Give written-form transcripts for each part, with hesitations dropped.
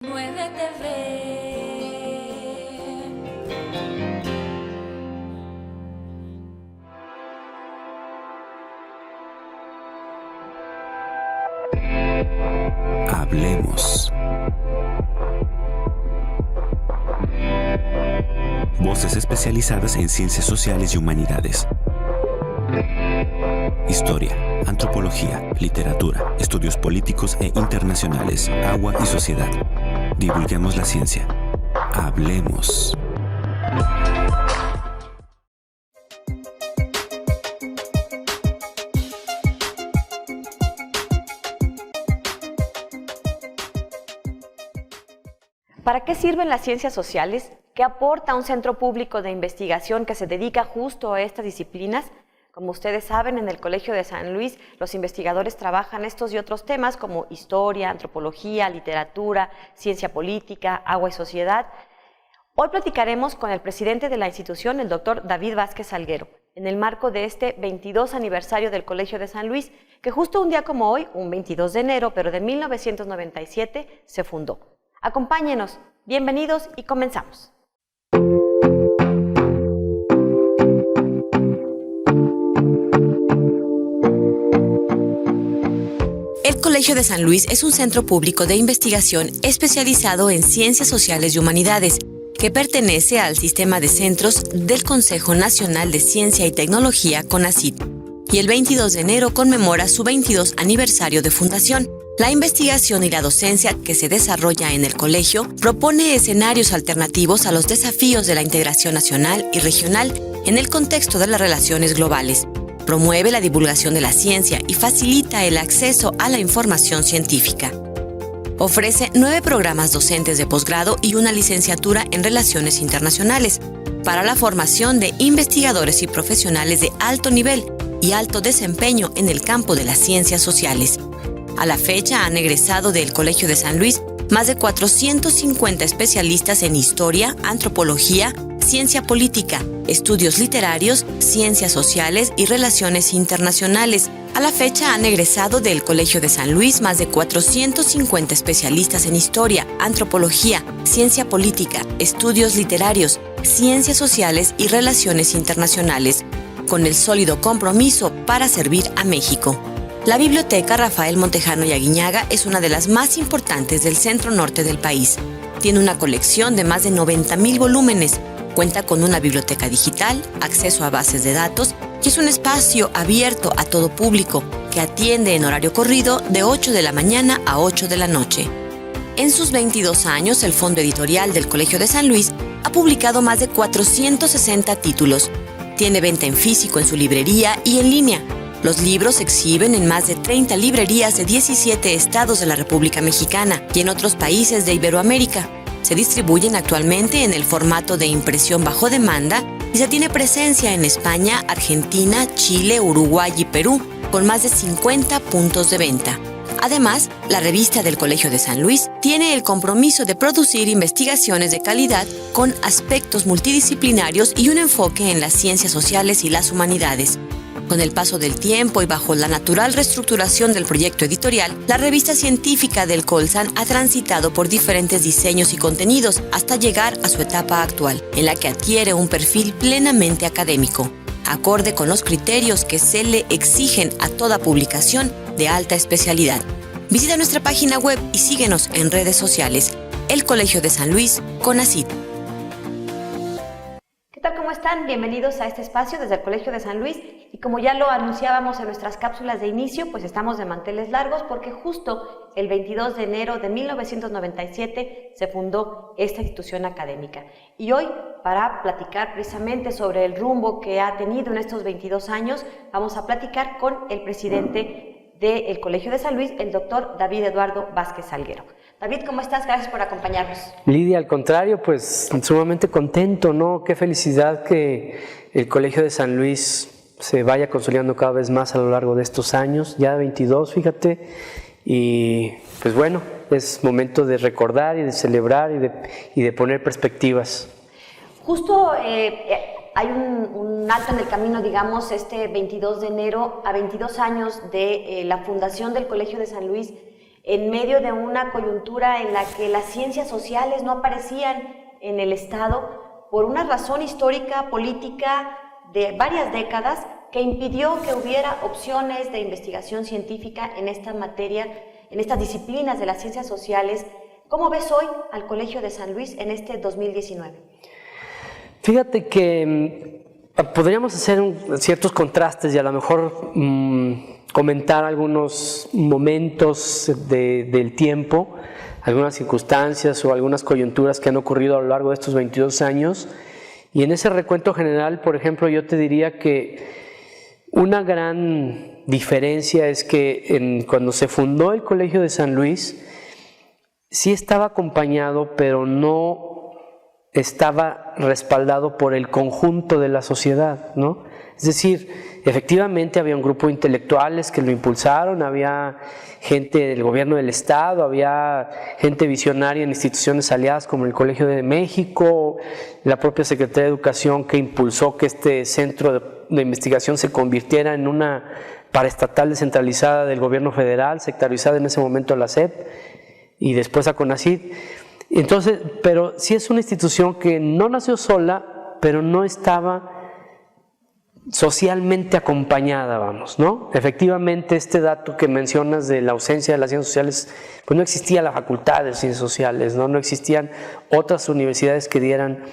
Hablemos. Voces especializadas en ciencias sociales y humanidades. Historia, antropología, literatura, estudios políticos e internacionales, agua y sociedad. Divulguemos la ciencia. Hablemos. ¿Para qué sirven las ciencias sociales? ¿Qué aporta un centro público de investigación que se dedica justo a estas disciplinas? Como ustedes saben, en el Colegio de San Luis, los investigadores trabajan estos y otros temas como historia, antropología, literatura, ciencia política, agua y sociedad. Hoy platicaremos con el presidente de la institución, el doctor David Vázquez Salguero, en el marco de este 22 aniversario del Colegio de San Luis, que justo un día como hoy, un 22 de enero, pero de 1997, se fundó. Acompáñenos, bienvenidos y comenzamos. El Colegio de San Luis es un centro público de investigación especializado en ciencias sociales y humanidades, que pertenece al sistema de centros del Consejo Nacional de Ciencia y Tecnología, CONACYT, y el 22 de enero conmemora su 22 aniversario de fundación. La investigación y la docencia que se desarrolla en el colegio propone escenarios alternativos a los desafíos de la integración nacional y regional en el contexto de las relaciones globales. Promueve la divulgación de la ciencia y facilita el acceso a la información científica. Ofrece 9 programas docentes de posgrado y una licenciatura en Relaciones Internacionales para la formación de investigadores y profesionales de alto nivel y alto desempeño en el campo de las ciencias sociales. A la fecha han egresado del Colegio de San Luis más de 450 especialistas en historia, antropología, ciencia política, estudios literarios, ciencias sociales y relaciones internacionales. A la fecha han egresado del Colegio de San Luis más de 450 especialistas en historia, antropología, ciencia política, estudios literarios, ciencias sociales y relaciones internacionales, con el sólido compromiso para servir a México. La Biblioteca Rafael Montejano y Aguiñaga es una de las más importantes del centro norte del país. Tiene una colección de más de 90,000 volúmenes, cuenta con una biblioteca digital, acceso a bases de datos y es un espacio abierto a todo público que atiende en horario corrido de 8 de la mañana a 8 de la noche. En sus 22 años, el Fondo Editorial del Colegio de San Luis ha publicado más de 460 títulos. Tiene venta en físico en su librería y en línea. Los libros se exhiben en más de 30 librerías de 17 estados de la República Mexicana y en otros países de Iberoamérica. Se distribuyen actualmente en el formato de impresión bajo demanda y se tiene presencia en España, Argentina, Chile, Uruguay y Perú, con más de 50 puntos de venta. Además, la revista del Colegio de San Luis tiene el compromiso de producir investigaciones de calidad con aspectos multidisciplinarios y un enfoque en las ciencias sociales y las humanidades. Con el paso del tiempo y bajo la natural reestructuración del proyecto editorial, la revista científica del Colsan ha transitado por diferentes diseños y contenidos hasta llegar a su etapa actual, en la que adquiere un perfil plenamente académico, acorde con los criterios que se le exigen a toda publicación de alta especialidad. Visita nuestra página web y síguenos en redes sociales. El Colegio de San Luis, CONACYT. ¿Qué tal? ¿Cómo están? Bienvenidos a este espacio desde el Colegio de San Luis. Y como ya lo anunciábamos en nuestras cápsulas de inicio, pues estamos de manteles largos porque justo el 22 de enero de 1997 se fundó esta institución académica. Y hoy, para platicar precisamente sobre el rumbo que ha tenido en estos 22 años, vamos a platicar con el presidente del Colegio de San Luis, el doctor David Eduardo Vázquez Salguero. David, ¿cómo estás? Gracias por acompañarnos. Lidia, al contrario, pues sumamente contento, ¿no? Qué felicidad que el Colegio de San Luis se vaya consolidando cada vez más a lo largo de estos años, ya 22, fíjate, y pues bueno, es momento de recordar y de celebrar y de poner perspectivas. Justo hay un alto en el camino, digamos, este 22 de enero, a 22 años de la fundación del Colegio de San Luis. en medio de una coyuntura en la que las ciencias sociales no aparecían en el Estado por una razón histórica, política de varias décadas que impidió que hubiera opciones de investigación científica en esta materia, en estas disciplinas de las ciencias sociales. ¿Cómo ves hoy al Colegio de San Luis en este 2019? Fíjate que podríamos hacer ciertos contrastes y a lo mejor comentar algunos momentos del tiempo, algunas circunstancias o algunas coyunturas que han ocurrido a lo largo de estos 22 años. Y en ese recuento general, por ejemplo, yo te diría que una gran diferencia es que cuando se fundó el Colegio de San Luis, sí estaba acompañado, pero no estaba respaldado por el conjunto de la sociedad, ¿no? Es decir, efectivamente había un grupo de intelectuales que lo impulsaron, había gente del gobierno del Estado, había gente visionaria en instituciones aliadas como el Colegio de México, la propia Secretaría de Educación que impulsó que este centro de investigación se convirtiera en una paraestatal descentralizada del gobierno federal, sectarizada en ese momento a la SEP y después a CONACYT. Entonces, pero sí es una institución que no nació sola, pero no estaba socialmente acompañada, vamos, ¿no? Efectivamente, este dato que mencionas de la ausencia de las ciencias sociales, pues no existía la facultad de ciencias sociales, ¿no? No existían otras universidades que dieran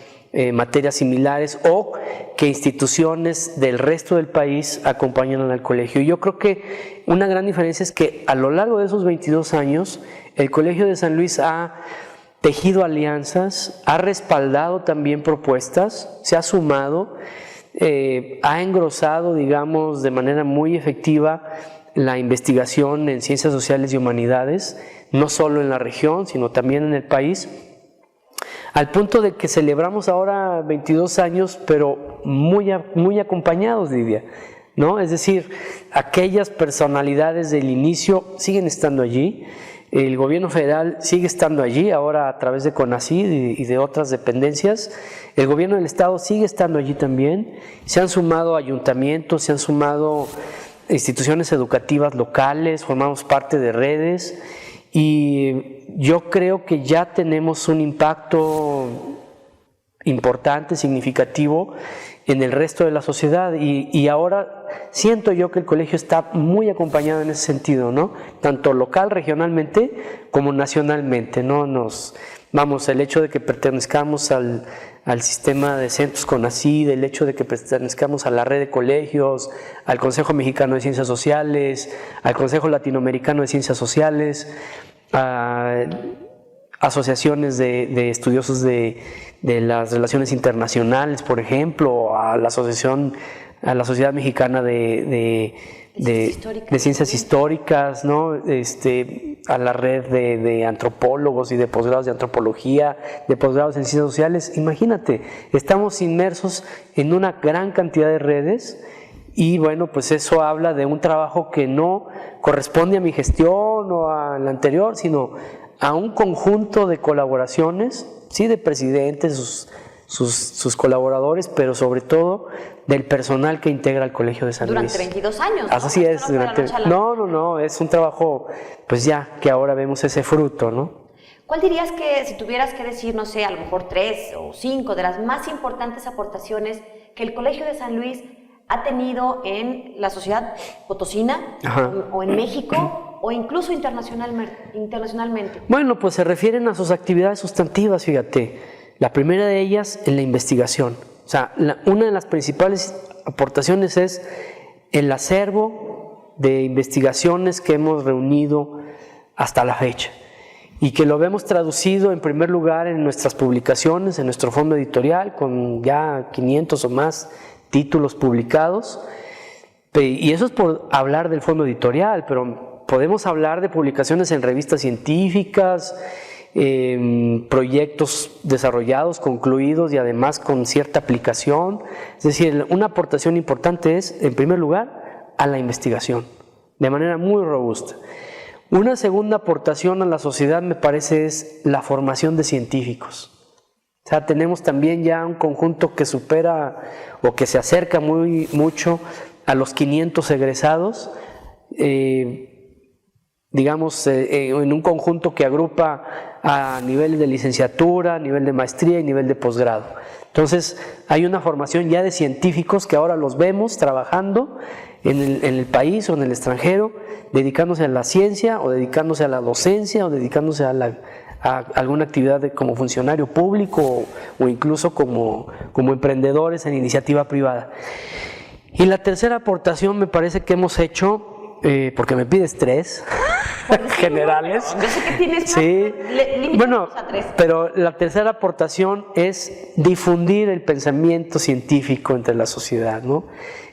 materias similares o que instituciones del resto del país acompañaran al colegio. Y yo creo que una gran diferencia es que a lo largo de esos 22 años, el Colegio de San Luis ha tejido alianzas, ha respaldado también propuestas, se ha sumado, ha engrosado, digamos, de manera muy efectiva la investigación en ciencias sociales y humanidades, no solo en la región, sino también en el país, al punto de que celebramos ahora 22 años, pero muy acompañados, Lidia, ¿no? Es decir, aquellas personalidades del inicio siguen estando allí. El gobierno federal sigue estando allí, ahora a través de CONACYT y de otras dependencias. El gobierno del Estado sigue estando allí también. Se han sumado ayuntamientos, se han sumado instituciones educativas locales, formamos parte de redes y yo creo que ya tenemos un impacto importante, significativo en el resto de la sociedad y ahora siento yo que el colegio está muy acompañado en ese sentido, ¿no? Tanto local, regionalmente, como nacionalmente, ¿no? El hecho de que pertenezcamos al sistema de centros CONACYT, el hecho de que pertenezcamos a la red de colegios, al Consejo Mexicano de Ciencias Sociales, al Consejo Latinoamericano de Ciencias Sociales, a asociaciones de estudiosos de las relaciones internacionales, por ejemplo, a la Sociedad Mexicana de Ciencias Históricas, ¿no? A la red de antropólogos y de posgrados de antropología, de posgrados en ciencias sociales. Imagínate, estamos inmersos en una gran cantidad de redes y bueno, pues eso habla de un trabajo que no corresponde a mi gestión o a la anterior, sino a un conjunto de colaboraciones, sí, de presidentes, sus colaboradores, pero sobre todo del personal que integra el Colegio de San Luis. Durante 22 años, ¿no? Así es. No, es un trabajo, pues ya, que ahora vemos ese fruto, ¿no? ¿Cuál dirías que, si tuvieras que decir, no sé, a lo mejor 3 o 5 de las más importantes aportaciones que el Colegio de San Luis ha tenido en la sociedad potosina o en México o incluso internacionalmente? Bueno, pues se refieren a sus actividades sustantivas, fíjate. La primera de ellas en la investigación. O sea, una de las principales aportaciones es el acervo de investigaciones que hemos reunido hasta la fecha y que lo vemos traducido en primer lugar en nuestras publicaciones, en nuestro fondo editorial, con ya 500 o más títulos publicados. Y eso es por hablar del fondo editorial, pero podemos hablar de publicaciones en revistas científicas, proyectos desarrollados, concluidos y además con cierta aplicación. Es decir, una aportación importante es, en primer lugar, a la investigación, de manera muy robusta. Una segunda aportación a la sociedad, me parece, es la formación de científicos. O sea, tenemos también ya un conjunto que supera o que se acerca muy mucho a los 500 egresados. digamos, en un conjunto que agrupa a niveles de licenciatura, nivel de maestría y nivel de posgrado. Entonces, hay una formación ya de científicos que ahora los vemos trabajando en el país o en el extranjero, dedicándose a la ciencia o dedicándose a la docencia o dedicándose a alguna actividad como funcionario público o incluso como emprendedores en iniciativa privada. Y la tercera aportación me parece que hemos hecho, porque me pides tres generales. Yo sé que tienes más, sí. Bueno, a tres. pero la tercera aportación es difundir el pensamiento científico entre la sociedad, ¿no?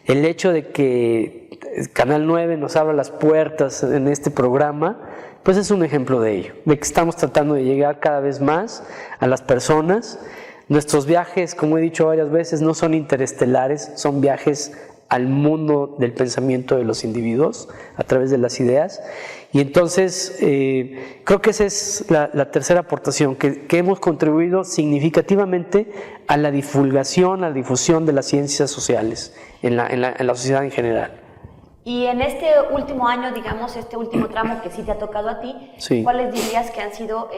El hecho de que Canal 9 nos abra las puertas en este programa, pues es un ejemplo de ello, de que estamos tratando de llegar cada vez más a las personas. Nuestros viajes, como he dicho varias veces, no son interestelares, son viajes al mundo del pensamiento de los individuos a través de las ideas. Y entonces creo que esa es la tercera aportación, que hemos contribuido significativamente a la divulgación, a la difusión de las ciencias sociales en la sociedad en general. Y en este último año, digamos, este último tramo que sí te ha tocado a ti, sí. ¿Cuáles dirías que han sido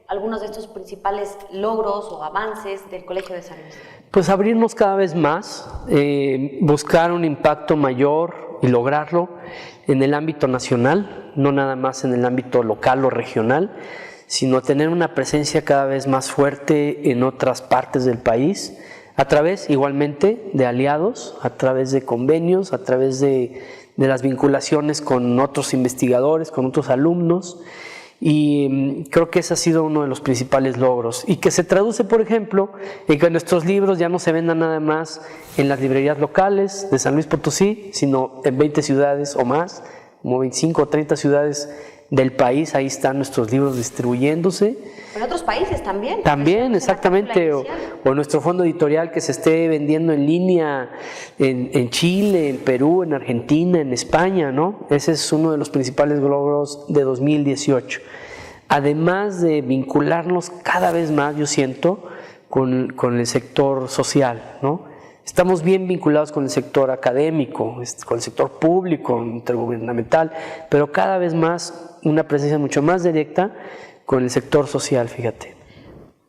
algunos de estos principales logros o avances del Colegio de San Luis? Pues abrirnos cada vez más, buscar un impacto mayor y lograrlo en el ámbito nacional, no nada más en el ámbito local o regional, sino tener una presencia cada vez más fuerte en otras partes del país, a través igualmente de aliados, a través de convenios, a través de las vinculaciones con otros investigadores, con otros alumnos. Y creo que ese ha sido uno de los principales logros y que se traduce, por ejemplo, en que nuestros libros ya no se vendan nada más en las librerías locales de San Luis Potosí, sino en 20 ciudades o más, como 25 o 30 ciudades del país, ahí están nuestros libros distribuyéndose. En otros países también. También, exactamente, o nuestro fondo editorial que se esté vendiendo en línea en Chile, en Perú, en Argentina, en España, ¿no? Ese es uno de los principales logros de 2018. Además de vincularnos cada vez más, yo siento, con el sector social, ¿no? Estamos bien vinculados con el sector académico, con el sector público, intergubernamental, pero cada vez más una presencia mucho más directa con el sector social, fíjate.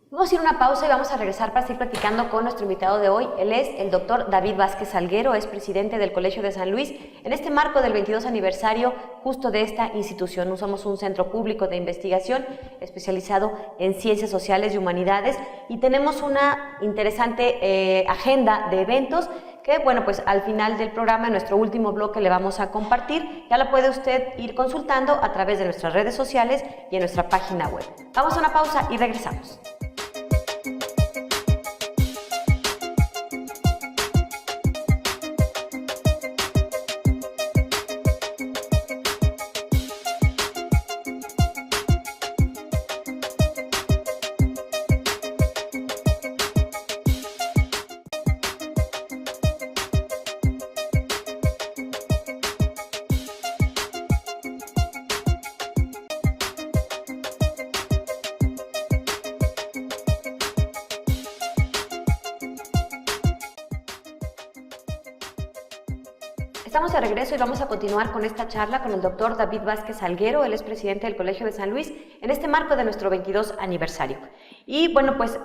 Vamos a ir a una pausa y vamos a regresar para seguir platicando con nuestro invitado de hoy. Él es el doctor David Vázquez Salguero, es presidente del Colegio de San Luis. En este marco del 22 aniversario justo de esta institución, somos un centro público de investigación especializado en ciencias sociales y humanidades y tenemos una interesante agenda de eventos que, bueno, pues al final del programa, en nuestro último bloque, le vamos a compartir. Ya la puede usted ir consultando a través de nuestras redes sociales y en nuestra página web. Vamos a una pausa y regresamos. Estamos de regreso y vamos a continuar con esta charla con el doctor David Vázquez Salguero. Él es presidente del Colegio de San Luis en este marco de nuestro 22 aniversario. Y bueno, pues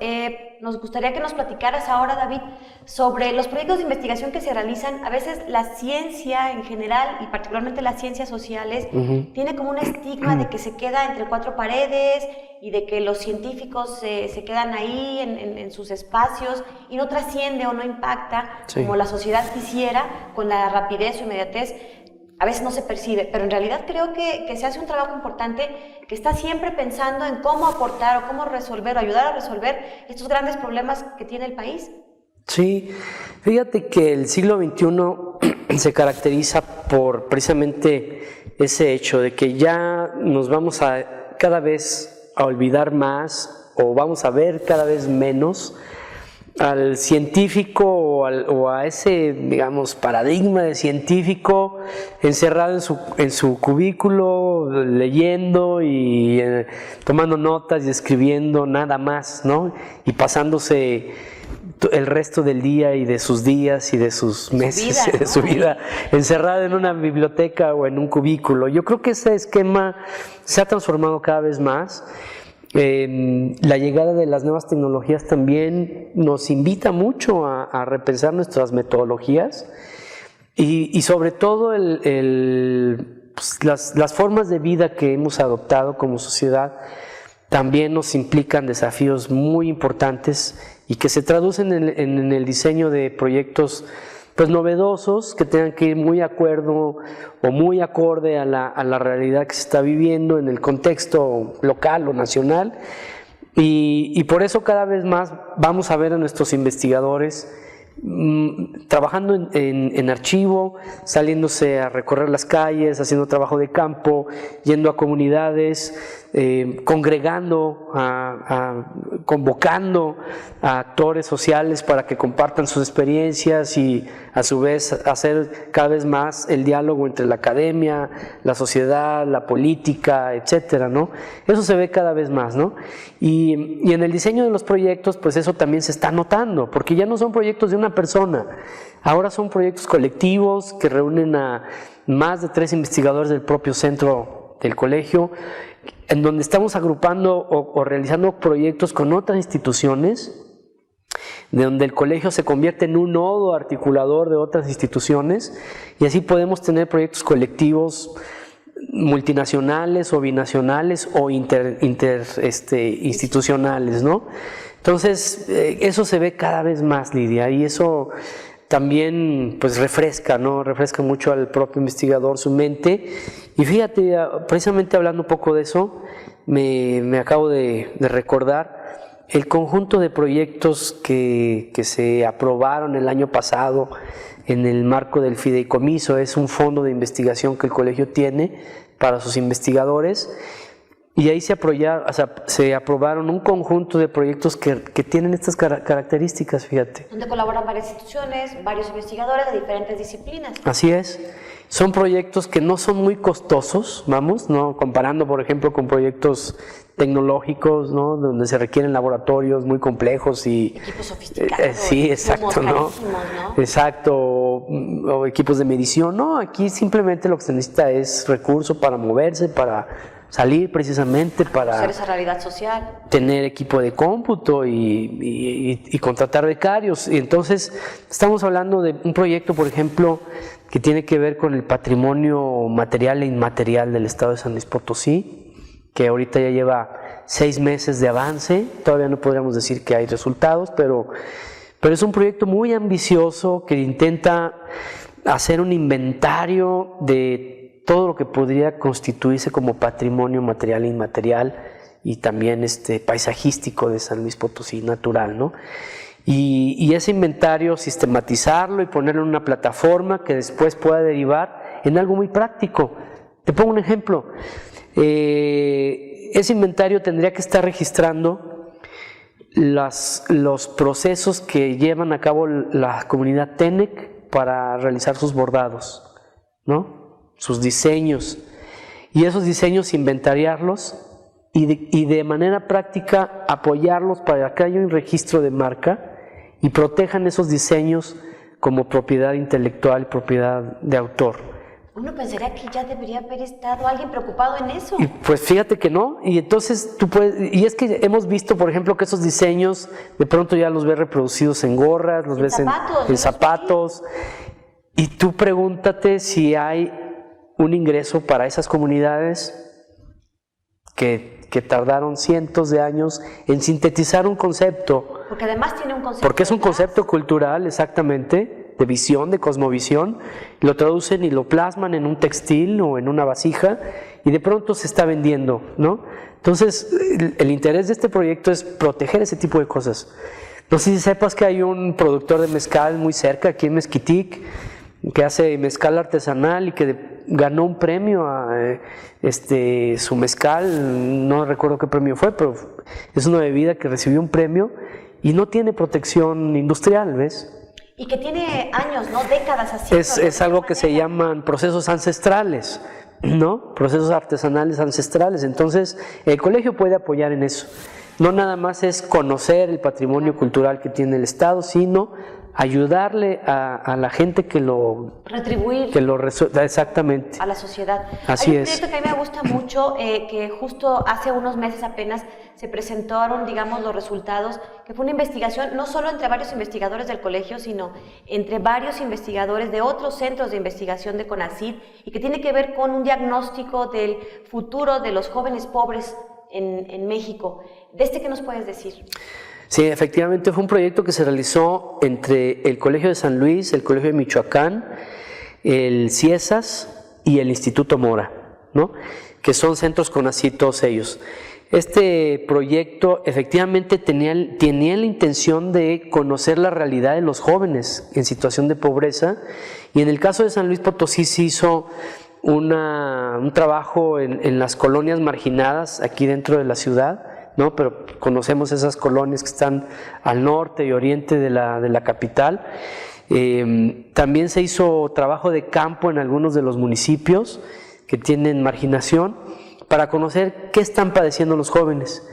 nos gustaría que nos platicaras ahora, David, sobre los proyectos de investigación que se realizan. A veces la ciencia en general y particularmente las ciencias sociales tiene como un estigma de que se queda entre cuatro paredes y de que los científicos se quedan ahí en sus espacios y no trasciende o no impacta como la sociedad quisiera con la rapidez o inmediatez. A veces no se percibe, pero en realidad creo que se hace un trabajo importante que está siempre pensando en cómo aportar o cómo resolver o ayudar a resolver estos grandes problemas que tiene el país. Sí, fíjate que el siglo XXI se caracteriza por precisamente ese hecho de que ya nos vamos a cada vez a olvidar más o vamos a ver cada vez menos al científico o a ese, digamos, paradigma de científico encerrado en su cubículo, leyendo y tomando notas y escribiendo nada más, ¿no? Y pasándose el resto del día y de sus días y de sus meses y de su vida encerrado en una biblioteca o en un cubículo. Yo creo que ese esquema se ha transformado cada vez más. La llegada de las nuevas tecnologías también nos invita mucho a repensar nuestras metodologías y sobre todo pues, las formas de vida que hemos adoptado como sociedad también nos implican desafíos muy importantes y que se traducen en el diseño de proyectos pues novedosos que tengan que ir muy de acuerdo o muy acorde a la realidad que se está viviendo en el contexto local o nacional y por eso cada vez más vamos a ver a nuestros investigadores trabajando en archivo, saliéndose a recorrer las calles, haciendo trabajo de campo, yendo a comunidades, congregando, convocando a actores sociales para que compartan sus experiencias y a su vez hacer cada vez más el diálogo entre la academia, la sociedad, la política, etcétera, ¿no? Eso se ve cada vez más, ¿no? Y en el diseño de los proyectos, pues eso también se está notando, porque ya no son proyectos de una persona, ahora son proyectos colectivos que reúnen a más de 3 investigadores del propio centro del colegio, en donde estamos agrupando o realizando proyectos con otras instituciones, de donde el colegio se convierte en un nodo articulador de otras instituciones y así podemos tener proyectos colectivos multinacionales o binacionales o institucionales, ¿no? Entonces, eso se ve cada vez más, Lidia, y eso también pues refresca, ¿no? Refresca mucho al propio investigador su mente. Y fíjate, precisamente hablando un poco de eso, me acabo de recordar el conjunto de proyectos que se aprobaron el año pasado en el marco del fideicomiso. Es un fondo de investigación que el colegio tiene para sus investigadores. Y ahí se aprobaron un conjunto de proyectos que tienen estas características, fíjate. Donde colaboran varias instituciones, varios investigadores de diferentes disciplinas. Así es. Son proyectos que no son muy costosos, vamos, ¿no? Comparando, por ejemplo, con proyectos tecnológicos, ¿no? Donde se requieren laboratorios muy complejos y equipos sofisticados. Sí, exacto, ¿no? Exacto, o equipos de medición. No, aquí simplemente lo que se necesita es recurso para moverse, para salir precisamente, para hacer esa realidad social, tener equipo de cómputo y contratar becarios. Y entonces estamos hablando de un proyecto, por ejemplo, que tiene que ver con el patrimonio material e inmaterial del estado de San Luis Potosí, que ahorita ya lleva 6 meses de avance. Todavía no podríamos decir que hay resultados, pero es un proyecto muy ambicioso que intenta hacer un inventario de todo lo que podría constituirse como patrimonio material e inmaterial y también paisajístico de San Luis Potosí, natural, ¿no? Y ese inventario sistematizarlo y ponerlo en una plataforma que después pueda derivar en algo muy práctico. Te pongo un ejemplo. Ese inventario tendría que estar registrando los procesos que llevan a cabo la comunidad TENEC para realizar sus bordados, ¿no? Sus diseños, y esos diseños inventariarlos y de manera práctica apoyarlos para que haya un registro de marca y protejan esos diseños como propiedad intelectual, propiedad de autor. Uno pensaría que ya debería haber estado alguien preocupado en eso. Y pues fíjate que no, y entonces y es que hemos visto, por ejemplo, que esos diseños de pronto ya los ves reproducidos en gorras, los ves en zapatos, y tú pregúntate si hay un ingreso para esas comunidades que tardaron cientos de años en sintetizar un concepto. Porque además tiene un concepto. Porque es un concepto cultural, exactamente, de visión, de cosmovisión. Lo traducen y lo plasman en un textil o en una vasija y de pronto se está vendiendo, ¿no? Entonces, el interés de este proyecto es proteger ese tipo de cosas. No sé si sepas que hay un productor de mezcal muy cerca, aquí en Mezquitic, que hace mezcal artesanal y que ganó un premio a su mezcal, no recuerdo qué premio fue, pero es una bebida que recibió un premio y no tiene protección industrial, ¿ves? Y que tiene años, ¿no? Décadas así. Es algo que se llaman procesos ancestrales, ¿no? Procesos artesanales ancestrales. Entonces, el colegio puede apoyar en eso. No nada más es conocer el patrimonio cultural que tiene el Estado, sino ayudarle a la gente que lo... Retribuir. Que lo resuelva, exactamente. A la sociedad. Así Hay un es. proyecto que a mí me gusta mucho, que justo hace unos meses apenas se presentaron, digamos, los resultados, que fue una investigación, no solo entre varios investigadores del colegio, sino entre varios investigadores de otros centros de investigación de CONACYT, y que tiene que ver con un diagnóstico del futuro de los jóvenes pobres en México. ¿De este qué nos puedes decir? Sí, efectivamente fue un proyecto que se realizó entre el Colegio de San Luis, el Colegio de Michoacán, el CIESAS y el Instituto Mora, ¿no? Que son centros CONACYT todos ellos. Este proyecto efectivamente tenía la intención de conocer la realidad de los jóvenes en situación de pobreza, y en el caso de San Luis Potosí se hizo un trabajo en las colonias marginadas aquí dentro de la ciudad, ¿no? Pero conocemos esas colonias que están al norte y oriente de la capital. También se hizo trabajo de campo en algunos de los municipios que tienen marginación para conocer qué están padeciendo los jóvenes.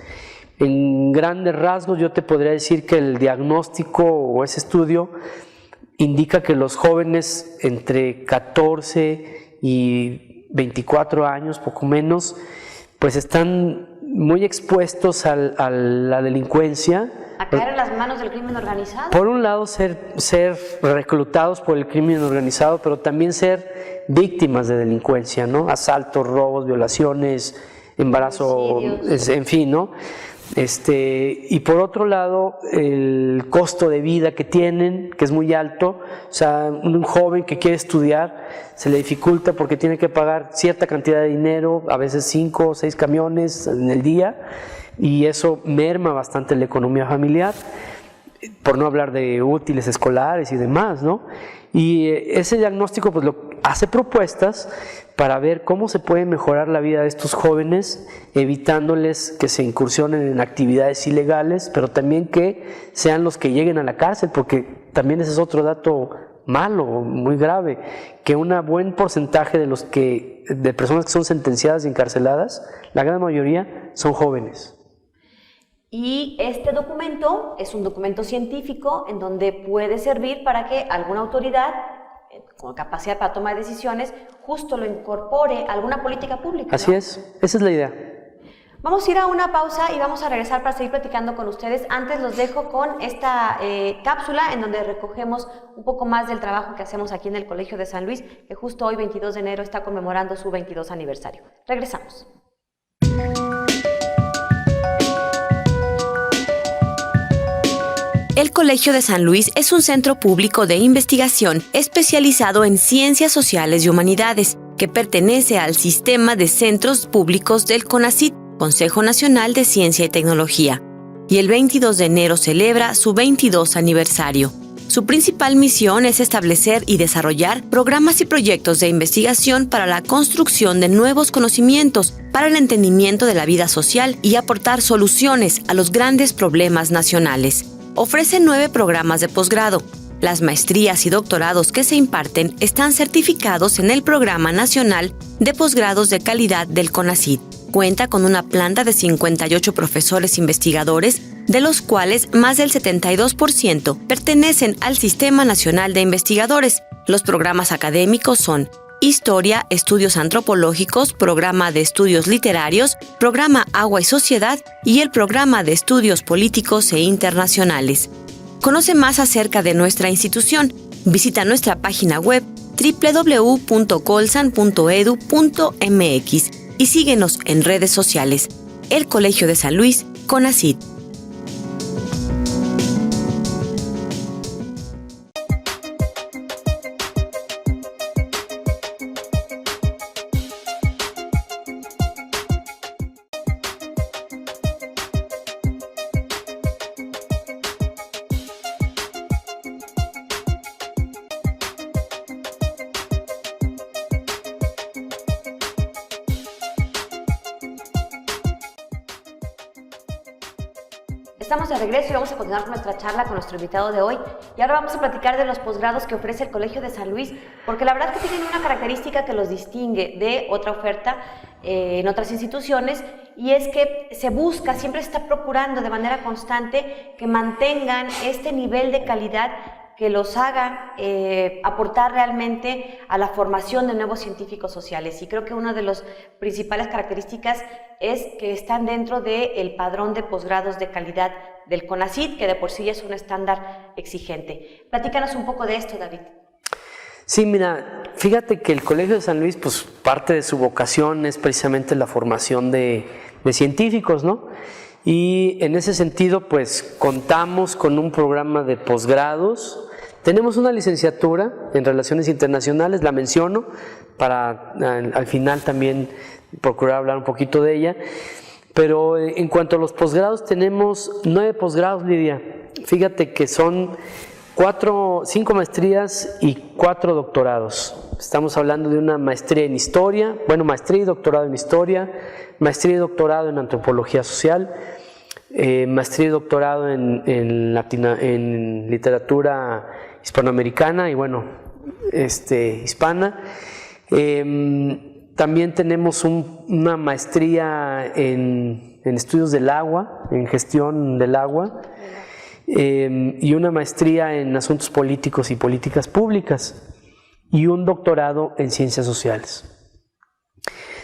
En grandes rasgos yo te podría decir que el diagnóstico o ese estudio indica que los jóvenes entre 14 y 24 años, poco menos, pues están muy expuestos a la delincuencia. A caer en las manos del crimen organizado. Por un lado, ser reclutados por el crimen organizado, pero también ser víctimas de delincuencia, ¿no? Asaltos, robos, violaciones, embarazo, en fin, ¿no? Y por otro lado, el costo de vida que tienen, que es muy alto. O sea, un joven que quiere estudiar se le dificulta porque tiene que pagar cierta cantidad de dinero, a veces 5 o 6 camiones en el día, y eso merma bastante la economía familiar, por no hablar de útiles escolares y demás, ¿no? Y ese diagnóstico pues hace propuestas para ver cómo se puede mejorar la vida de estos jóvenes, evitándoles que se incursionen en actividades ilegales, pero también que sean los que lleguen a la cárcel, porque también ese es otro dato malo, muy grave, que un buen porcentaje de personas que son sentenciadas y encarceladas, la gran mayoría son jóvenes. Y este documento es un documento científico en donde puede servir para que alguna autoridad con capacidad para tomar decisiones justo lo incorpore a alguna política pública, ¿no? Así es, esa es la idea. Vamos a ir a una pausa y vamos a regresar para seguir platicando con ustedes. Antes los dejo con esta cápsula en donde recogemos un poco más del trabajo que hacemos aquí en el Colegio de San Luis, que justo hoy, 22 de enero, está conmemorando su 22 aniversario. Regresamos. El Colegio de San Luis es un centro público de investigación especializado en ciencias sociales y humanidades, que pertenece al sistema de centros públicos del CONACYT, Consejo Nacional de Ciencia y Tecnología, y el 22 de enero celebra su 22 aniversario. Su principal misión es establecer y desarrollar programas y proyectos de investigación para la construcción de nuevos conocimientos, para el entendimiento de la vida social y aportar soluciones a los grandes problemas nacionales. Ofrece 9 programas de posgrado. Las maestrías y doctorados que se imparten están certificados en el Programa Nacional de Posgrados de Calidad del CONACYT. Cuenta con una planta de 58 profesores investigadores, de los cuales más del 72% pertenecen al Sistema Nacional de Investigadores. Los programas académicos son Historia, Estudios Antropológicos, Programa de Estudios Literarios, Programa Agua y Sociedad y el Programa de Estudios Políticos e Internacionales. Conoce más acerca de nuestra institución. Visita nuestra página web www.colsan.edu.mx y síguenos en redes sociales. El Colegio de San Luis, CONACYT. Estamos de regreso y vamos a continuar con nuestra charla con nuestro invitado de hoy. Y ahora vamos a platicar de los posgrados que ofrece el Colegio de San Luis, porque la verdad es que tienen una característica que los distingue de otra oferta en otras instituciones, y es que se busca, siempre se está procurando de manera constante que mantengan este nivel de calidad que los haga aportar realmente a la formación de nuevos científicos sociales. Y creo que una de las principales características es que están dentro del padrón de posgrados de calidad del CONACYT, que de por sí es un estándar exigente. Platícanos un poco de esto, David. Sí, mira, fíjate que el Colegio de San Luis, pues parte de su vocación es precisamente la formación de científicos, ¿no? Y en ese sentido, pues contamos con un programa de posgrados. Tenemos una licenciatura en Relaciones Internacionales, la menciono, para al final también procurar hablar un poquito de ella. Pero en cuanto a los posgrados, tenemos 9 posgrados, Lidia. Fíjate que son 5 maestrías y 4 doctorados. Estamos hablando de una maestría en Historia, maestría y doctorado en Historia, maestría y doctorado en Antropología Social, maestría y doctorado en literatura hispanoamericana y hispana. También tenemos una maestría en estudios del agua, en gestión del agua, y una maestría en asuntos políticos y políticas públicas, y un doctorado en ciencias sociales.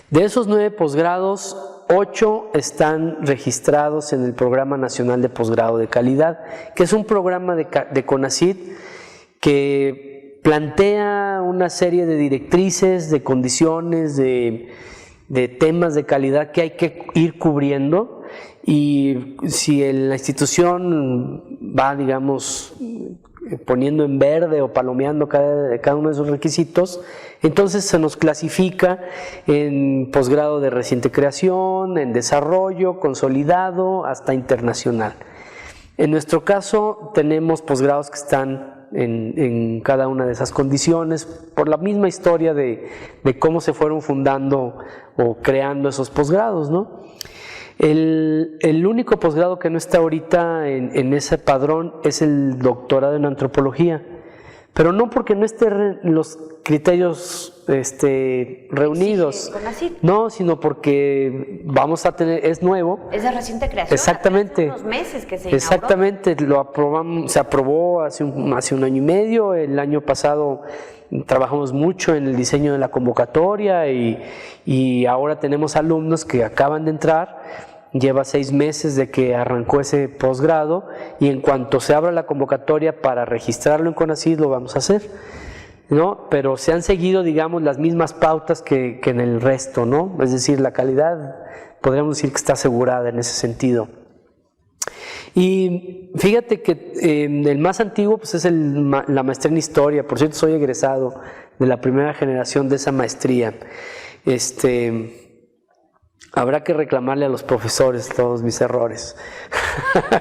De esos 9 posgrados, 8 están registrados en el Programa Nacional de Posgrado de Calidad, que es un programa de CONACYT que plantea una serie de directrices, de condiciones, de temas de calidad que hay que ir cubriendo, y si la institución va, digamos, poniendo en verde o palomeando cada uno de esos requisitos, entonces se nos clasifica en posgrado de reciente creación, en desarrollo, consolidado, hasta internacional. En nuestro caso tenemos posgrados que están en cada una de esas condiciones por la misma historia de cómo se fueron fundando o creando esos posgrados, ¿no? El único posgrado que no está ahorita en ese padrón es el doctorado en antropología, pero no porque no estén los criterios reunidos, sí, no, sino porque vamos a tener, es nuevo. Es de reciente creación. Exactamente. Hace unos meses que se inauguró. Exactamente, se aprobó hace un año y medio. El año pasado trabajamos mucho en el diseño de la convocatoria y ahora tenemos alumnos que acaban de entrar. Lleva 6 meses de que arrancó ese posgrado, y en cuanto se abra la convocatoria para registrarlo en CONACYT lo vamos a hacer, ¿no? Pero se han seguido, digamos, las mismas pautas que en el resto, ¿no? Es decir, la calidad podríamos decir que está asegurada en ese sentido. Y fíjate que el más antiguo pues es la maestría en Historia. Por cierto, soy egresado de la primera generación de esa maestría. Habrá que reclamarle a los profesores todos mis errores.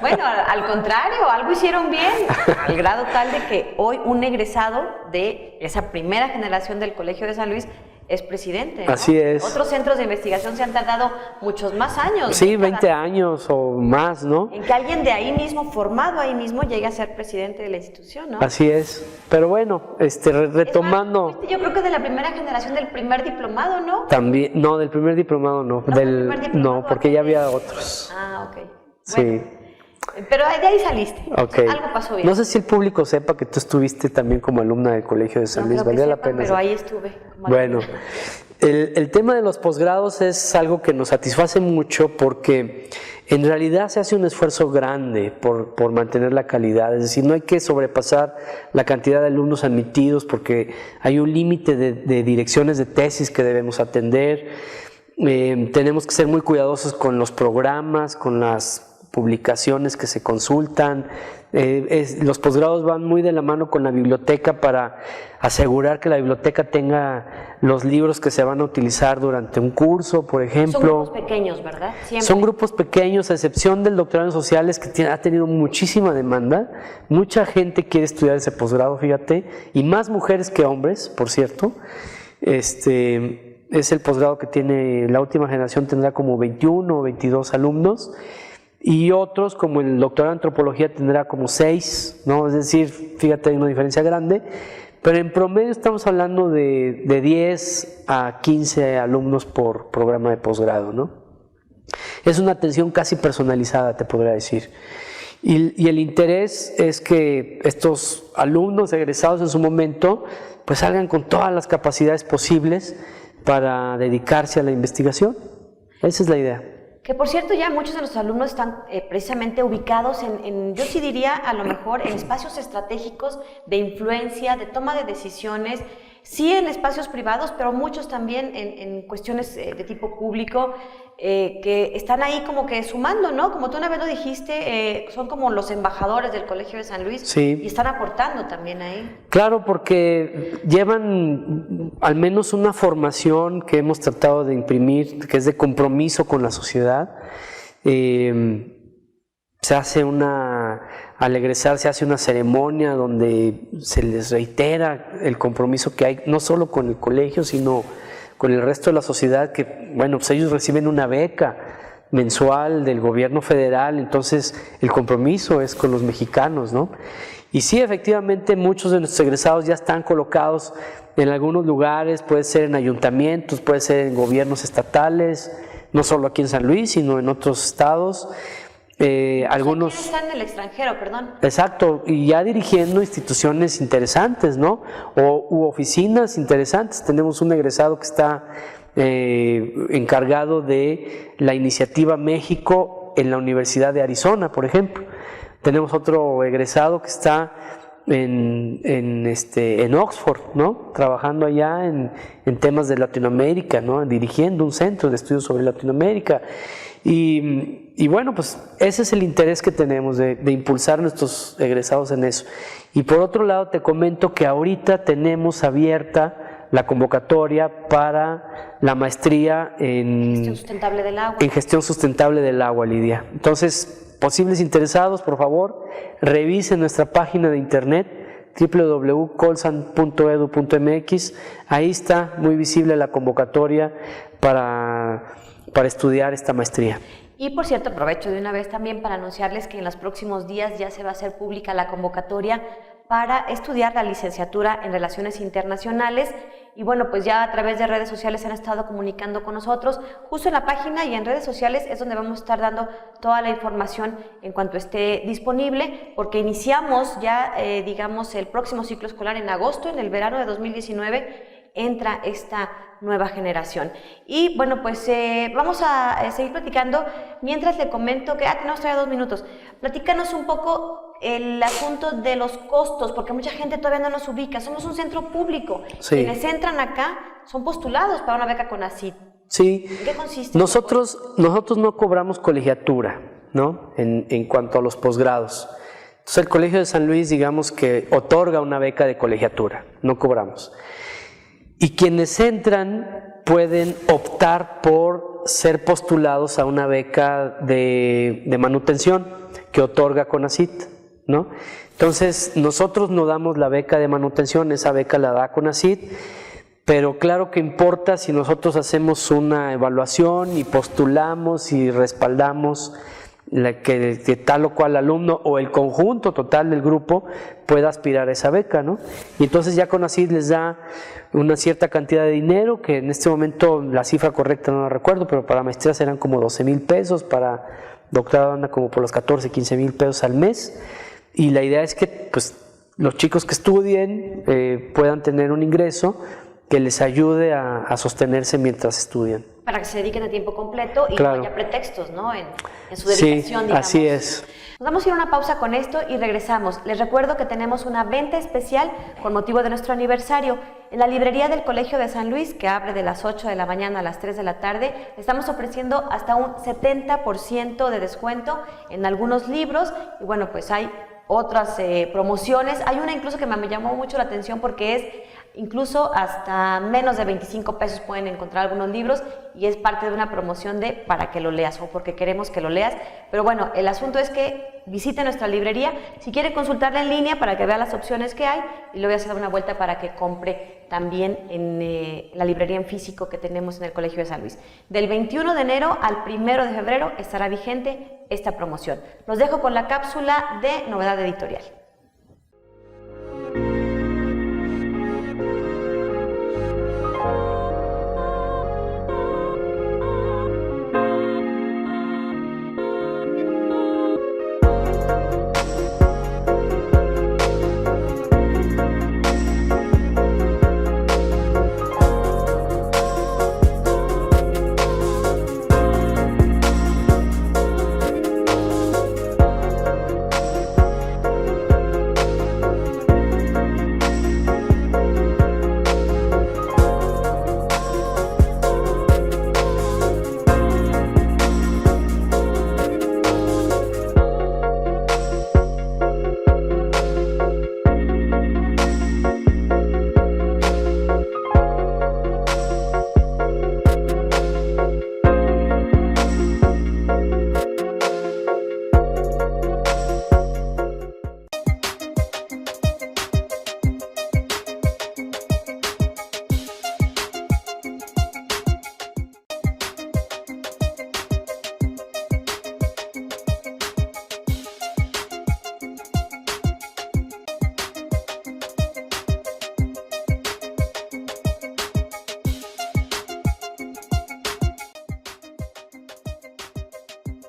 Bueno, al contrario, algo hicieron bien, al grado tal de que hoy un egresado de esa primera generación del Colegio de San Luis es presidente, ¿no? Así es. Otros centros de investigación se han tardado muchos más años. Sí, 20 años o más, ¿no? En que alguien de ahí mismo, formado ahí mismo, llegue a ser presidente de la institución, ¿no? Así es. Pero bueno, retomando... Es más, yo creo que de la primera generación del primer diplomado, ¿no? También, no, del primer diplomado no. No, porque ya había otros. Ah, ok. Bueno, sí. Pero de ahí saliste. Okay. Algo pasó bien. No sé si el público sepa que tú estuviste también como alumna del Colegio de San Luis. Valía la pena. Pero ahí estuve. Bueno, el tema de los posgrados es algo que nos satisface mucho porque en realidad se hace un esfuerzo grande por mantener la calidad. Es decir, no hay que sobrepasar la cantidad de alumnos admitidos porque hay un límite de direcciones de tesis que debemos atender. Tenemos que ser muy cuidadosos con los programas, con las publicaciones que se consultan. Los posgrados van muy de la mano con la biblioteca para asegurar que la biblioteca tenga los libros que se van a utilizar durante un curso, por ejemplo. Son grupos pequeños, ¿verdad? Siempre. Son grupos pequeños, a excepción del doctorado en sociales, que ha tenido muchísima demanda. Mucha gente quiere estudiar ese posgrado, fíjate, y más mujeres que hombres, por cierto. Es el posgrado que tiene, la última generación tendrá como 21 o 22 alumnos. y otros, como el doctorado en antropología, tendrá como 6, ¿no? Es decir, fíjate, hay una diferencia grande, pero en promedio estamos hablando de 10 a 15 alumnos por programa de posgrado, ¿no? Es una atención casi personalizada, te podría decir. Y el interés es que estos alumnos egresados en su momento pues salgan con todas las capacidades posibles para dedicarse a la investigación. Esa es la idea. Que por cierto ya muchos de los alumnos están precisamente ubicados yo sí diría a lo mejor en espacios estratégicos de influencia, de toma de decisiones, sí en espacios privados, pero muchos también en cuestiones de tipo público, que están ahí como que sumando, ¿no? Como tú una vez lo dijiste, son como los embajadores del Colegio de San Luis, sí, y están aportando también ahí. Claro, porque llevan al menos una formación que hemos tratado de imprimir, que es de compromiso con la sociedad. Se hace al egresar se hace una ceremonia donde se les reitera el compromiso que hay, no solo con el colegio, sino con el resto de la sociedad, que bueno, pues ellos reciben una beca mensual del gobierno federal, entonces el compromiso es con los mexicanos, ¿no? Y sí, efectivamente, muchos de nuestros egresados ya están colocados en algunos lugares, puede ser en ayuntamientos, puede ser en gobiernos estatales, no solo aquí en San Luis, sino en otros estados. Algunos están en el extranjero, perdón. Exacto, y ya dirigiendo instituciones interesantes, ¿no? U oficinas interesantes. Tenemos un egresado que está encargado de la iniciativa México en la Universidad de Arizona, por ejemplo. Tenemos otro egresado que está en Oxford, ¿no? Trabajando allá en temas de Latinoamérica, ¿no? Dirigiendo un centro de estudios sobre Latinoamérica. Y bueno, pues ese es el interés que tenemos de impulsar a nuestros egresados en eso. Y por otro lado te comento que ahorita tenemos abierta la convocatoria para la maestría en gestión sustentable del agua. En gestión sustentable del agua, Lidia. Entonces, posibles interesados, por favor, revisen nuestra página de internet www.colsan.edu.mx. Ahí está muy visible la convocatoria para estudiar esta maestría. Y por cierto, aprovecho de una vez también para anunciarles que en los próximos días ya se va a hacer pública la convocatoria para estudiar la licenciatura en Relaciones Internacionales. Y bueno, pues ya a través de redes sociales se han estado comunicando con nosotros. Justo en la página y en redes sociales es donde vamos a estar dando toda la información en cuanto esté disponible, porque iniciamos ya, digamos, el próximo ciclo escolar en agosto, en el verano de 2019, entra esta nueva generación. Y bueno, pues vamos a seguir platicando. Mientras le comento que, tenemos todavía 2 minutos. Platícanos un poco el asunto de los costos, porque mucha gente todavía no nos ubica. Somos un centro público. Sí. Quienes entran acá son postulados para una beca CONACYT. Sí. ¿En qué consiste? Nosotros no cobramos colegiatura, ¿no? En cuanto a los posgrados. Entonces el Colegio de San Luis, digamos que otorga una beca de colegiatura, no cobramos. Y quienes entran pueden optar por ser postulados a una beca de manutención que otorga CONACYT, ¿no? Entonces nosotros no damos la beca de manutención, esa beca la da CONACYT, pero claro que importa si nosotros hacemos una evaluación y postulamos y respaldamos que tal o cual alumno o el conjunto total del grupo pueda aspirar a esa beca, ¿no? Y entonces ya CONACYT les da una cierta cantidad de dinero, que en este momento la cifra correcta no la recuerdo, pero para maestría serán como 12,000 pesos, para doctorado anda como por los 14, 15,000 pesos al mes, y la idea es que pues, los chicos que estudien puedan tener un ingreso que les ayude a sostenerse mientras estudian. Para que se dediquen a tiempo completo y claro. No haya pretextos, ¿no? En su dedicación, sí, digamos. Así es. Nos vamos a ir a una pausa con esto y regresamos. Les recuerdo que tenemos una venta especial con motivo de nuestro aniversario. En la librería del Colegio de San Luis, que abre de las 8 de la mañana a las 3 de la tarde, estamos ofreciendo hasta un 70% de descuento en algunos libros. Y bueno, pues hay otras promociones. Hay una incluso que me llamó mucho la atención porque es incluso hasta menos de 25 pesos pueden encontrar algunos libros y es parte de una promoción para que lo leas o porque queremos que lo leas. Pero bueno, el asunto es que visite nuestra librería, si quiere consultarla en línea para que vea las opciones que hay y luego ya se da una vuelta para que compre también en la librería en físico que tenemos en el Colegio de San Luis. Del 21 de enero al 1 de febrero estará vigente esta promoción. Los dejo con la cápsula de novedad editorial.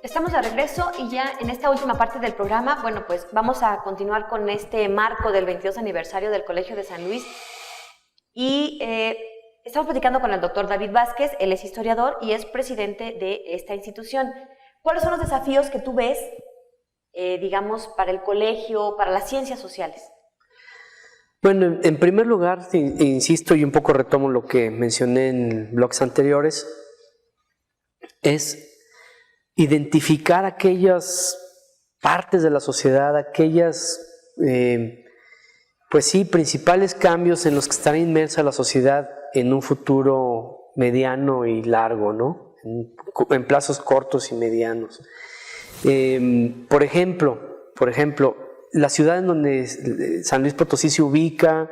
Estamos de regreso y ya en esta última parte del programa, bueno, pues vamos a continuar con este marco del 22 aniversario del Colegio de San Luis y estamos platicando con el doctor David Vázquez, él es historiador y es presidente de esta institución. ¿Cuáles son los desafíos que tú ves, digamos, para el colegio, para las ciencias sociales? Bueno, en primer lugar, insisto y un poco retomo lo que mencioné en blogs anteriores, es identificar aquellas partes de la sociedad, aquellas, pues sí, principales cambios en los que estará inmersa la sociedad en un futuro mediano y largo, ¿no? En plazos cortos y medianos. Por ejemplo, la ciudad en donde San Luis Potosí se ubica,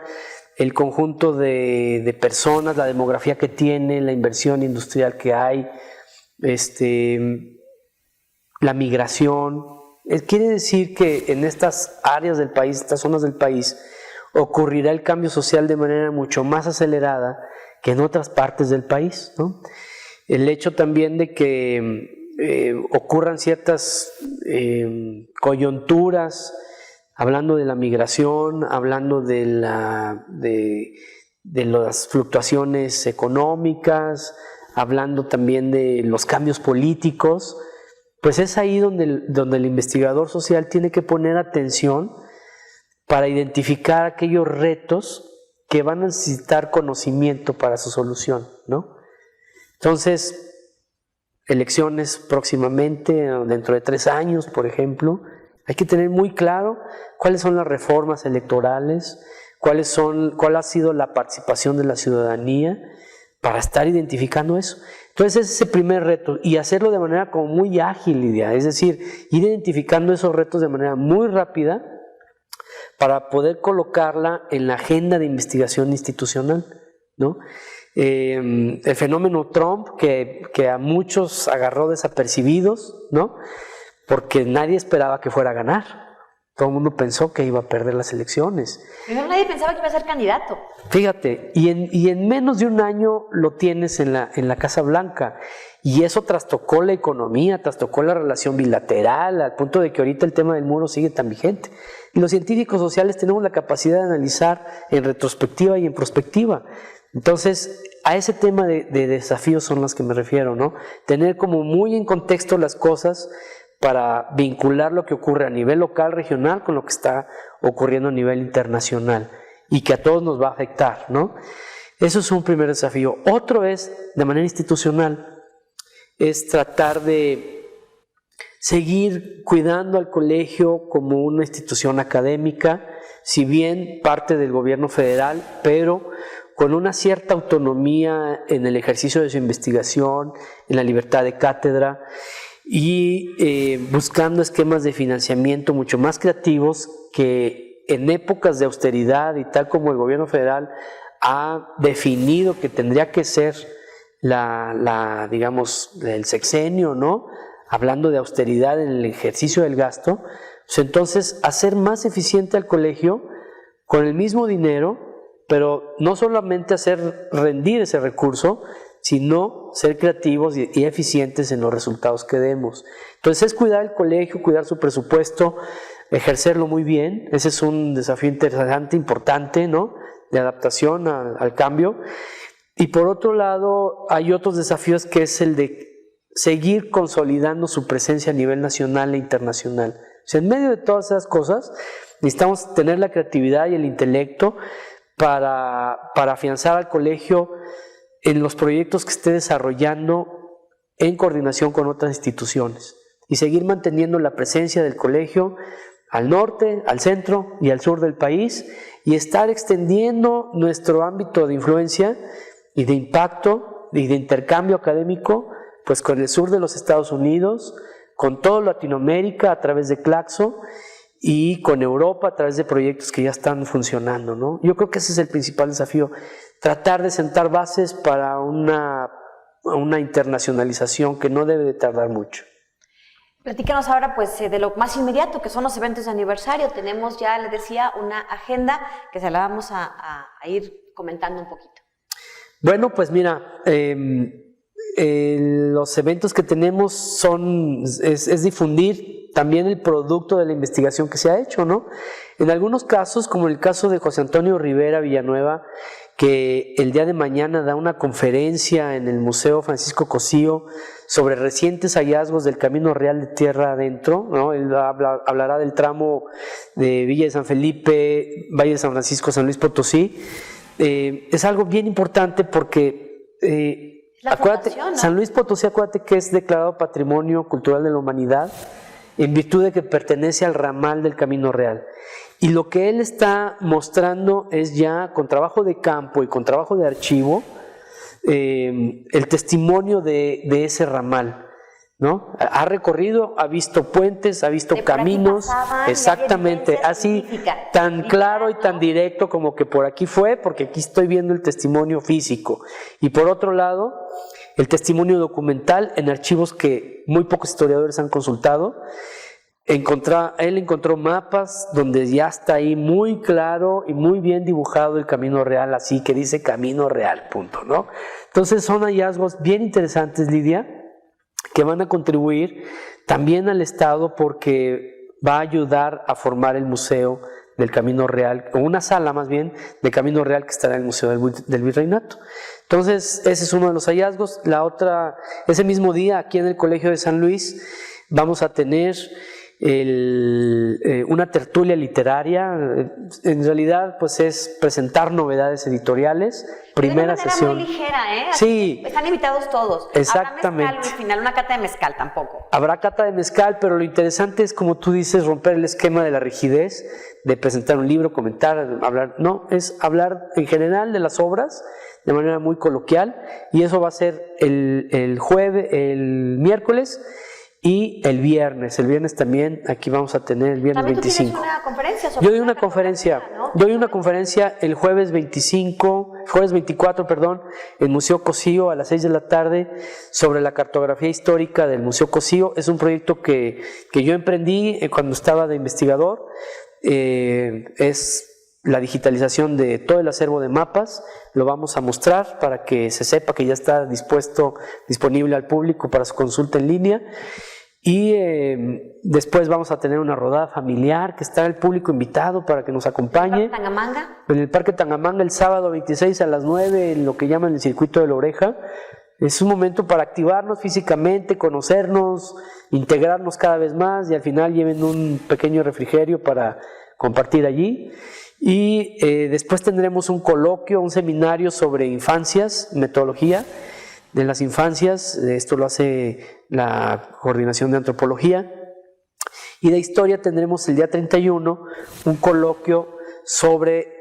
el conjunto de personas, la demografía que tiene, la inversión industrial que hay, la migración. Quiere decir que en estas áreas del país, estas zonas del país, ocurrirá el cambio social de manera mucho más acelerada que en otras partes del país, ¿no? El hecho también de que ocurran ciertas coyunturas, hablando de la migración, hablando de las fluctuaciones económicas, hablando también de los cambios políticos, pues es ahí donde el investigador social tiene que poner atención para identificar aquellos retos que van a necesitar conocimiento para su solución, ¿no? Entonces, elecciones próximamente, dentro de 3 años, por ejemplo, hay que tener muy claro cuáles son las reformas electorales, cuál ha sido la participación de la ciudadanía para estar identificando eso. Entonces ese es el primer reto y hacerlo de manera como muy ágil, Lidia, es decir, ir identificando esos retos de manera muy rápida para poder colocarla en la agenda de investigación institucional, ¿no? El fenómeno Trump que a muchos agarró desapercibidos, ¿no? Porque nadie esperaba que fuera a ganar. Todo el mundo pensó que iba a perder las elecciones. Primero nadie pensaba que iba a ser candidato. Fíjate, y en menos de un año lo tienes en la Casa Blanca. Y eso trastocó la economía, trastocó la relación bilateral, al punto de que ahorita el tema del muro sigue tan vigente. Y los científicos sociales tenemos la capacidad de analizar en retrospectiva y en prospectiva. Entonces, a ese tema de desafíos son los que me refiero, ¿no? Tener como muy en contexto las cosas para vincular lo que ocurre a nivel local, regional, con lo que está ocurriendo a nivel internacional y que a todos nos va a afectar, ¿no? Eso es un primer desafío. Otro es, de manera institucional, es tratar de seguir cuidando al colegio como una institución académica, si bien parte del gobierno federal, pero con una cierta autonomía en el ejercicio de su investigación, en la libertad de cátedra y buscando esquemas de financiamiento mucho más creativos que en épocas de austeridad y tal como el gobierno federal ha definido que tendría que ser digamos, el sexenio, ¿no? Hablando de austeridad en el ejercicio del gasto, pues entonces hacer más eficiente al colegio con el mismo dinero, pero no solamente hacer rendir ese recurso, sino ser creativos y eficientes en los resultados que demos. Entonces es cuidar el colegio, cuidar su presupuesto, ejercerlo muy bien. Ese es un desafío interesante, importante, ¿no? De adaptación al cambio. Y por otro lado, hay otros desafíos que es el de seguir consolidando su presencia a nivel nacional e internacional. O sea, en medio de todas esas cosas, necesitamos tener la creatividad y el intelecto para afianzar al colegio en los proyectos que esté desarrollando en coordinación con otras instituciones y seguir manteniendo la presencia del colegio al norte, al centro y al sur del país y estar extendiendo nuestro ámbito de influencia y de impacto y de intercambio académico pues con el sur de los Estados Unidos, con toda Latinoamérica a través de Claxo y con Europa a través de proyectos que ya están funcionando, ¿no? Yo creo que ese es el principal desafío, tratar de sentar bases para una internacionalización que no debe de tardar mucho. Platícanos ahora pues de lo más inmediato, que son los eventos de aniversario. Tenemos ya, les decía, una agenda que se la vamos a ir comentando un poquito. Bueno, pues mira, los eventos que tenemos es difundir también el producto de la investigación que se ha hecho, ¿no? En algunos casos, como el caso de José Antonio Rivera Villanueva, que el día de mañana da una conferencia en el Museo Francisco Cosío sobre recientes hallazgos del Camino Real de tierra adentro, ¿no? Él hablará del tramo de Villa de San Felipe, Valle de San Francisco, San Luis Potosí. Es algo bien importante porque acuérdate, ¿no? San Luis Potosí, acuérdate que es declarado Patrimonio Cultural de la Humanidad en virtud de que pertenece al ramal del Camino Real. Y lo que él está mostrando es ya con trabajo de campo y con trabajo de archivo el testimonio de ese ramal, ¿no? Ha recorrido, ha visto puentes, ha visto caminos, exactamente, así tan claro y tan directo como que por aquí fue, porque aquí estoy viendo el testimonio físico. Y por otro lado, el testimonio documental en archivos que muy pocos historiadores han consultado. Él encontró mapas donde ya está ahí muy claro y muy bien dibujado el Camino Real, así que dice Camino Real, punto, ¿no? Entonces son hallazgos bien interesantes, Lidia, que van a contribuir también al Estado porque va a ayudar a formar el Museo del Camino Real, o una sala más bien de Camino Real que estará en el Museo del Virreinato. Entonces ese es uno de los hallazgos. La otra, ese mismo día aquí en el Colegio de San Luis vamos a tener una tertulia literaria. En realidad pues es presentar novedades editoriales, primera sesión. Muy ligera, ¿eh? Sí. Están invitados todos. Exactamente. Habrá mezcal, al final una cata de mezcal tampoco. Habrá cata de mezcal, pero lo interesante es, como tú dices, romper el esquema de la rigidez, de presentar un libro, comentar, hablar. No, es hablar en general de las obras de manera muy coloquial, y eso va a ser el miércoles y el viernes. El viernes también, aquí vamos a tener el viernes 25. ¿También tú tienes una conferencia sobre Yo doy una conferencia, ¿no? Doy una conferencia el jueves 24, en Museo Cosío a las 6 de la tarde sobre la cartografía histórica del Museo Cosío. Es un proyecto que yo emprendí cuando estaba de investigador. Es la digitalización de todo el acervo de mapas. Lo vamos a mostrar para que se sepa que ya está disponible al público para su consulta en línea. Y después vamos a tener una rodada familiar que está el público invitado para que nos acompañe. ¿En Tangamanga? En el Parque Tangamanga el sábado 26 a las 9 en lo que llaman el Circuito de la Oreja. Es un momento para activarnos físicamente, conocernos, integrarnos cada vez más, y al final lleven un pequeño refrigerio para compartir allí. Y después tendremos un coloquio, un seminario sobre infancias, metodología, de las infancias. Esto lo hace la Coordinación de Antropología. Y de historia tendremos el día 31 un coloquio sobre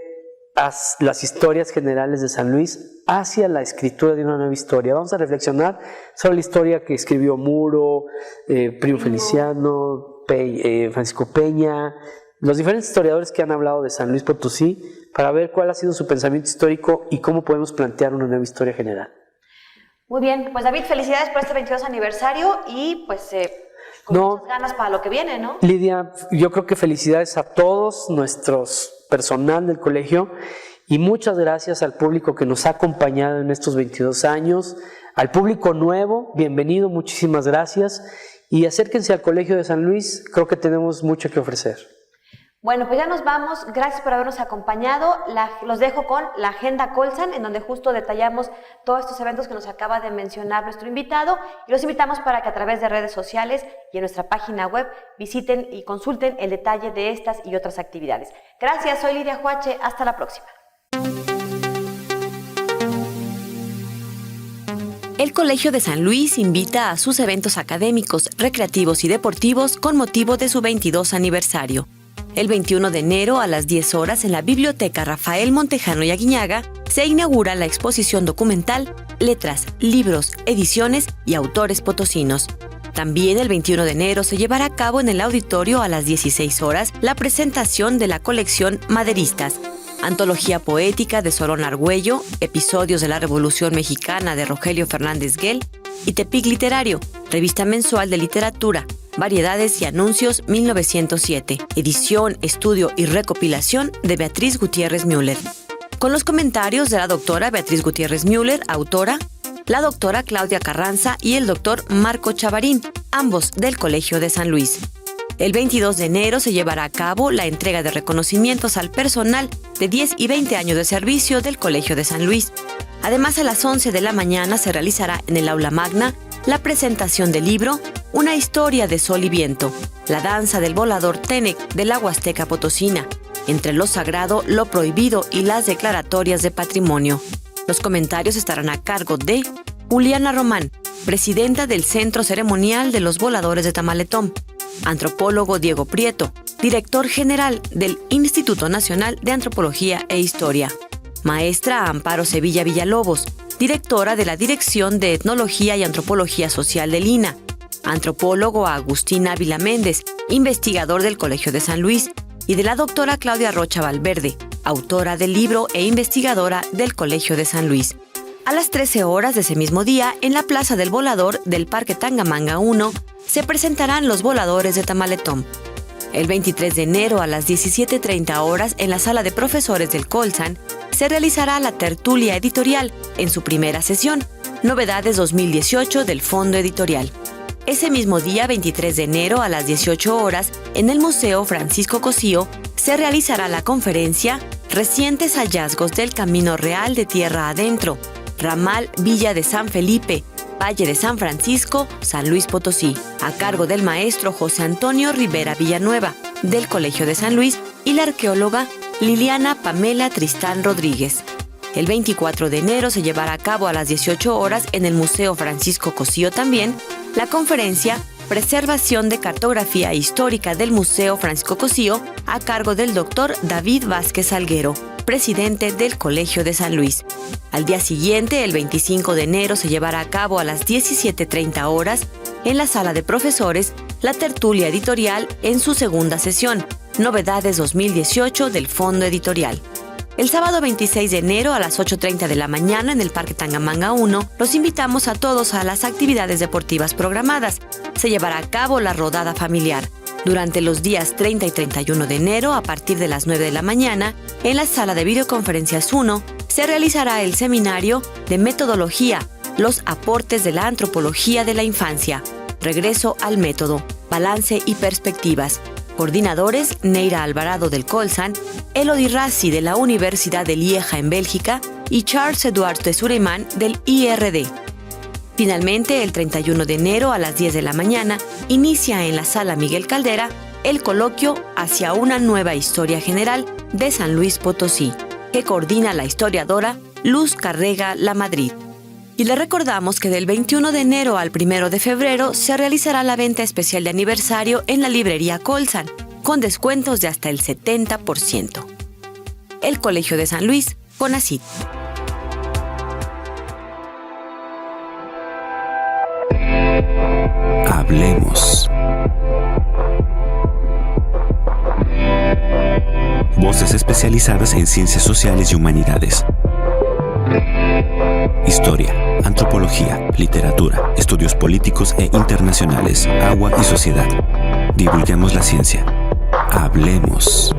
las historias generales de San Luis hacia la escritura de una nueva historia. Vamos a reflexionar sobre la historia que escribió Muro, Primo Feliciano, Francisco Peña, los diferentes historiadores que han hablado de San Luis Potosí, para ver cuál ha sido su pensamiento histórico y cómo podemos plantear una nueva historia general. Muy bien, pues David, felicidades por este 22 aniversario y pues con muchas ganas para lo que viene, ¿no? Lidia, yo creo que felicidades a todos nuestros personal del colegio y muchas gracias al público que nos ha acompañado en estos 22 años, al público nuevo, bienvenido, muchísimas gracias y acérquense al Colegio de San Luis, creo que tenemos mucho que ofrecer. Bueno, pues ya nos vamos. Gracias por habernos acompañado. Los dejo con la Agenda Colsan, en donde justo detallamos todos estos eventos que nos acaba de mencionar nuestro invitado. Y los invitamos para que a través de redes sociales y en nuestra página web visiten y consulten el detalle de estas y otras actividades. Gracias, soy Lidia Huache. Hasta la próxima. El Colegio de San Luis invita a sus eventos académicos, recreativos y deportivos con motivo de su 22 aniversario. El 21 de enero a las 10 horas en la Biblioteca Rafael Montejano y Aguiñaga se inaugura la exposición documental Letras, Libros, Ediciones y Autores Potosinos. También el 21 de enero se llevará a cabo en el auditorio a las 16 horas la presentación de la colección Maderistas, antología poética de Solón Argüello, episodios de la Revolución Mexicana de Rogelio Fernández Guel y Tepic Literario, revista mensual de literatura, variedades y anuncios 1907, edición, estudio y recopilación de Beatriz Gutiérrez Müller. Con los comentarios de la doctora Beatriz Gutiérrez Müller, autora, la doctora Claudia Carranza y el doctor Marco Chavarín, ambos del Colegio de San Luis. El 22 de enero se llevará a cabo la entrega de reconocimientos al personal de 10 y 20 años de servicio del Colegio de San Luis. Además, a las 11 de la mañana se realizará en el Aula Magna la presentación del libro Una historia de sol y viento, la danza del volador Tenec de la Huasteca Potosina, entre lo sagrado, lo prohibido y las declaratorias de patrimonio. Los comentarios estarán a cargo de Juliana Román, presidenta del Centro Ceremonial de los Voladores de Tamaletón, antropólogo Diego Prieto, director general del Instituto Nacional de Antropología e Historia, maestra Amparo Sevilla Villalobos, directora de la Dirección de Etnología y Antropología Social del INAH, antropólogo Agustín Ávila Méndez, investigador del Colegio de San Luis, y de la doctora Claudia Rocha Valverde, autora del libro e investigadora del Colegio de San Luis. A las 13 horas de ese mismo día, en la Plaza del Volador del Parque Tangamanga 1, se presentarán los voladores de Tamaletón. El 23 de enero a las 17:30 horas, en la Sala de Profesores del Colsan, se realizará la tertulia editorial en su primera sesión, Novedades 2018 del Fondo Editorial. Ese mismo día, 23 de enero a las 18 horas, en el Museo Francisco Cosío, se realizará la conferencia Recientes hallazgos del Camino Real de Tierra Adentro, Ramal Villa de San Felipe, Valle de San Francisco, San Luis Potosí, a cargo del maestro José Antonio Rivera Villanueva, del Colegio de San Luis, y la arqueóloga Liliana Pamela Tristán Rodríguez. El 24 de enero se llevará a cabo a las 18 horas en el Museo Francisco Cosío también la conferencia Preservación de Cartografía Histórica del Museo Francisco Cosío, a cargo del doctor David Vázquez Alguero, presidente del Colegio de San Luis. Al día siguiente, el 25 de enero, se llevará a cabo a las 17:30 horas en la Sala de Profesores la tertulia editorial en su segunda sesión, Novedades 2018 del Fondo Editorial. El sábado 26 de enero a las 8:30 de la mañana en el Parque Tangamanga 1, los invitamos a todos a las actividades deportivas programadas. Se llevará a cabo la rodada familiar. Durante los días 30 y 31 de enero, a partir de las 9 de la mañana, en la Sala de Videoconferencias 1, se realizará el seminario de metodología, los aportes de la antropología de la infancia, regreso al método, balance y perspectivas. Coordinadores Neira Alvarado del Colsan, Elodie Rassi de la Universidad de Lieja en Bélgica y Charles Eduard de Sureiman del IRD. Finalmente, el 31 de enero a las 10 de la mañana, inicia en la Sala Miguel Caldera el coloquio Hacia una nueva historia general de San Luis Potosí, que coordina la historiadora Luz Carrega Lamadrid. Y le recordamos que del 21 de enero al 1 de febrero se realizará la venta especial de aniversario en la librería Colsan, con descuentos de hasta el 70%. El Colegio de San Luis, CONACYT. Hablemos. Voces especializadas en ciencias sociales y humanidades. Historia, antropología, literatura, estudios políticos e internacionales, agua y sociedad. Divulguemos la ciencia. Hablemos.